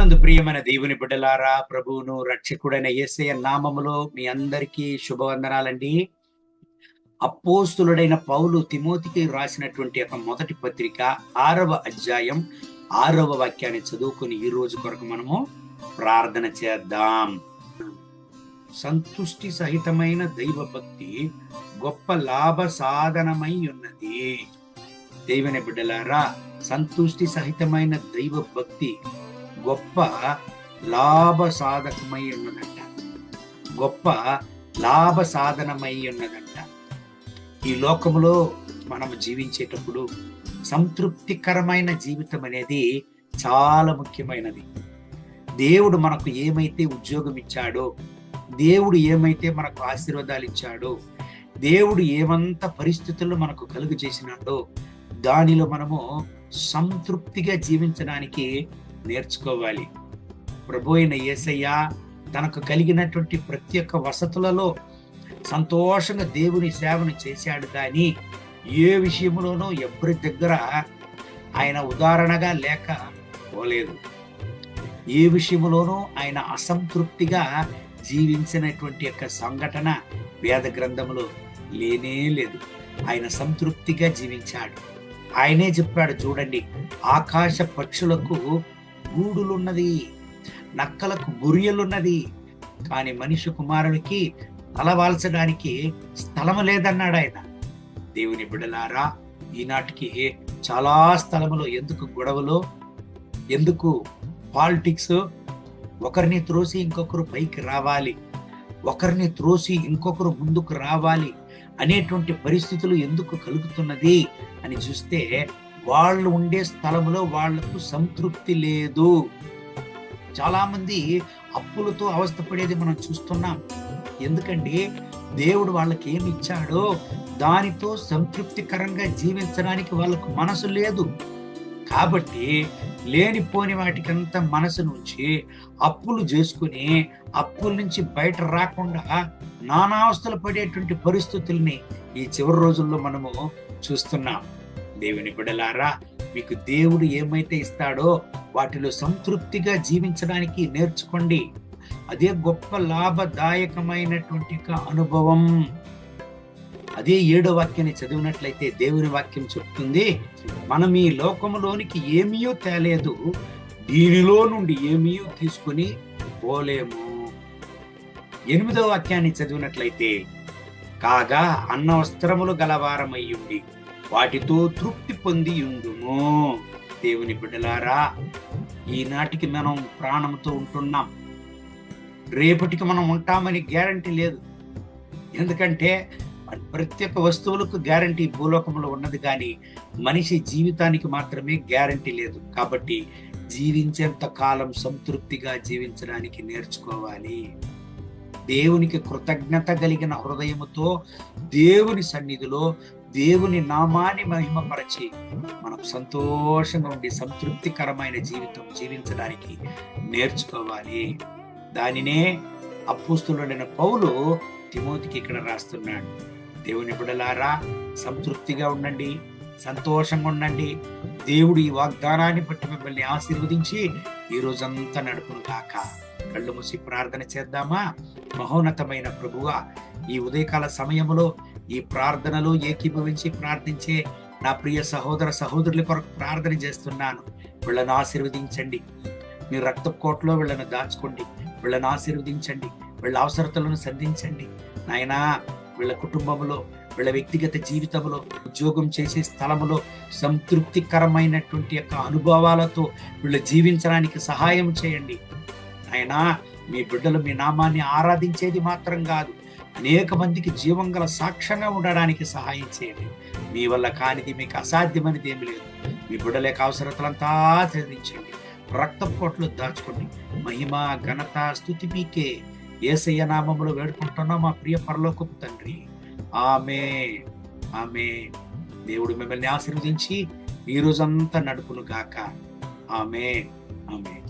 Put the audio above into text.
ప్రభునందు ప్రియమైన దేవుని బిడ్డలారా, ప్రభువును రక్షకుడైన యేసయ్య నామములో మీ అందరికీ శుభవందనాలండి. అపోస్తులుడైన పౌలు తిమోతికి రాసినటువంటి ఒక మొదటి పత్రిక 6వ అధ్యాయం 6వ వాక్యాన్ని చదువుకుని ఈ రోజు కొరకు మనము ప్రార్థన చేద్దాం. సంతుష్టి సహితమైన దైవ భక్తి గొప్ప లాభ సాధనమై ఉన్నది. దేవుని బిడ్డలారా, సంతుష్టి సహితమైన దైవ భక్తి గొప్ప లాభ సాధకమై ఉన్నదంట. గొప్ప లాభ సాధనమై ఉన్నదంట. ఈ లోకములో మనం జీవించేటప్పుడు సంతృప్తికరమైన జీవితం అనేది చాలా ముఖ్యమైనది. దేవుడు మనకు ఏమైతే ఉద్యోగం ఇచ్చాడో, దేవుడు ఏమైతే మనకు ఆశీర్వాదాలు ఇచ్చాడో, దేవుడు ఏమంత పరిస్థితుల్లో మనకు కలుగు చేసినాడో దానిలో మనము సంతృప్తిగా జీవించడానికి నేర్చుకోవాలి. ప్రభు అయిన యేసయ్య తనకు కలిగినటువంటి ప్రతి ఒక్క వసతులలో సంతోషంగా దేవుని సేవను చేశాడు, కానీ ఏ విషయంలోనూ ఎవరి దగ్గర ఆయన ఉదాహరణగా లేక పోలేదు. ఏ విషయంలోనూ ఆయన అసంతృప్తిగా జీవించినటువంటి యొక్క సంఘటన వేద గ్రంథంలో లేనే లేదు. ఆయన సంతృప్తిగా జీవించాడు. ఆయనే చెప్పాడు, చూడండి, ఆకాశ పక్షులకు గూడులున్నది, నక్కలకు గురియలున్నది, కానీ మనిషి కుమారునికి తలవాల్చడానికి స్థలము లేదన్నాడు ఆయన. దేవుని బిడ్డలారా, ఈనాటికి చాలా స్థలములో ఎందుకు గొడవలు, ఎందుకు పాలిటిక్స్, ఒకరిని త్రోసి ఇంకొకరు పైకి రావాలి, ఒకరిని త్రోసి ఇంకొకరు ముందుకు రావాలి అనేటువంటి పరిస్థితులు ఎందుకు కలుగుతున్నది అని చూస్తే, వాళ్ళు ఉండే స్థలంలో వాళ్లకు సంతృప్తి లేదు. చాలా మంది అప్పులతో అవస్థపడేది మనం చూస్తున్నాం. ఎందుకంటే దేవుడు వాళ్ళకి ఏమి ఇచ్చాడో దానితో సంతృప్తికరంగా జీవించడానికి వాళ్ళకు మనసు లేదు. కాబట్టి లేనిపోని వాటికంతా మనసు నుంచి అప్పులు చేసుకుని అప్పుల నుంచి బయట రాకుండా నానావస్థలు పడేటువంటి పరిస్థితుల్ని ఈ చివరి రోజుల్లో మనము చూస్తున్నాం. దేవుని బిడ్డలారా, మీకు దేవుడు ఏమైతే ఇస్తాడో వాటిలో సంతృప్తిగా జీవించడానికి నేర్చుకోండి. అదే గొప్ప లాభదాయకమైనటువంటి అనుభవం. అదే 7వ వాక్యాన్ని చదివినట్లయితే దేవుని వాక్యం చెప్తుంది, మనం ఈ లోకములోనికి ఏమీయో తేలేదు, దీనిలో నుండి ఏమీయో తీసుకుని పోలేము. 8వ వాక్యాన్ని చదివినట్లయితే, కాగా అన్న వస్త్రములు గలవారమయ్యుండి వాటితో తృప్తి పొంది ఉండుము. దేవుని బిడ్డలారా, ఈనాటికి మనం ప్రాణంతో ఉంటున్నాం, రేపటికి మనం ఉంటామని గ్యారంటీ లేదు. ఎందుకంటే ప్రతి ఒక్క వస్తువులకు గ్యారంటీ భూలోకంలో ఉన్నది, కానీ మనిషి జీవితానికి మాత్రమే గ్యారంటీ లేదు. కాబట్టి జీవించేంత కాలం సంతృప్తిగా జీవించడానికి నేర్చుకోవాలి. దేవునికి కృతజ్ఞత కలిగిన హృదయముతో దేవుని సన్నిధిలో దేవుని నామాన్ని మహిమపరచి మనం సంతోషంగా ఉండి సంతృప్తికరమైన జీవితం జీవించడానికి నేర్చుకోవాలి. దానినే అపోస్తలుడైన పౌలు తిమోతికి ఇక్కడ రాస్తున్నాడు. దేవుని బిడ్డలారా, సంతృప్తిగా ఉండండి, సంతోషంగా ఉండండి. దేవుడు ఈ వాగ్దానాన్ని బట్టి మిమ్మల్ని ఆశీర్వదించి ఈ రోజంతా నడుపును కాక. కళ్ళు మూసి ప్రార్థన చేద్దామా? మహోన్నతమైన ప్రభువా, ఈ ఉదయకాల సమయంలో ఈ ప్రార్థనలో ఏకీభవించి ప్రార్థించే నా ప్రియ సహోదర సహోదరుల కొరకు ప్రార్థన చేస్తున్నాను. వీళ్ళను ఆశీర్వదించండి, మీ రక్తకోటలో వీళ్ళను దాచుకోండి, వీళ్ళను ఆశీర్వదించండి, వీళ్ళ అవసరతలను సంధించండి నాయనా. వీళ్ళ కుటుంబంలో, వీళ్ళ వ్యక్తిగత జీవితంలో, ఉద్యోగం చేసే స్థలములో సంతృప్తికరమైనటువంటి యొక్క అనుభవాలతో వీళ్ళు జీవించడానికి సహాయం చేయండి నాయనా. మీ బిడ్డలు మీ నామాన్ని ఆరాధించేది మాత్రం కాదు, అనేక మందికి జీవం గల సాక్ష్యంగా ఉండడానికి సహాయం చేయండి. మీ వల్ల కానిది, మీకు అసాధ్యమైనది ఏమి లేదు. మీ బిడ్డల యొక్క అవసరతలంతా సాధించండి, రక్తపోట్లు దాచుకోండి. మహిమ ఘనత స్తుతి మీకే. యేసయ్య నామములో వేడుకుంటున్నాం మా ప్రియ పరలోకపు తండ్రి. ఆమేన్, ఆమేన్. దేవుడు మిమ్మల్ని ఆశీర్వదించి ఈ రోజంతా నడుపును గాక. ఆమేన్, ఆమేన్.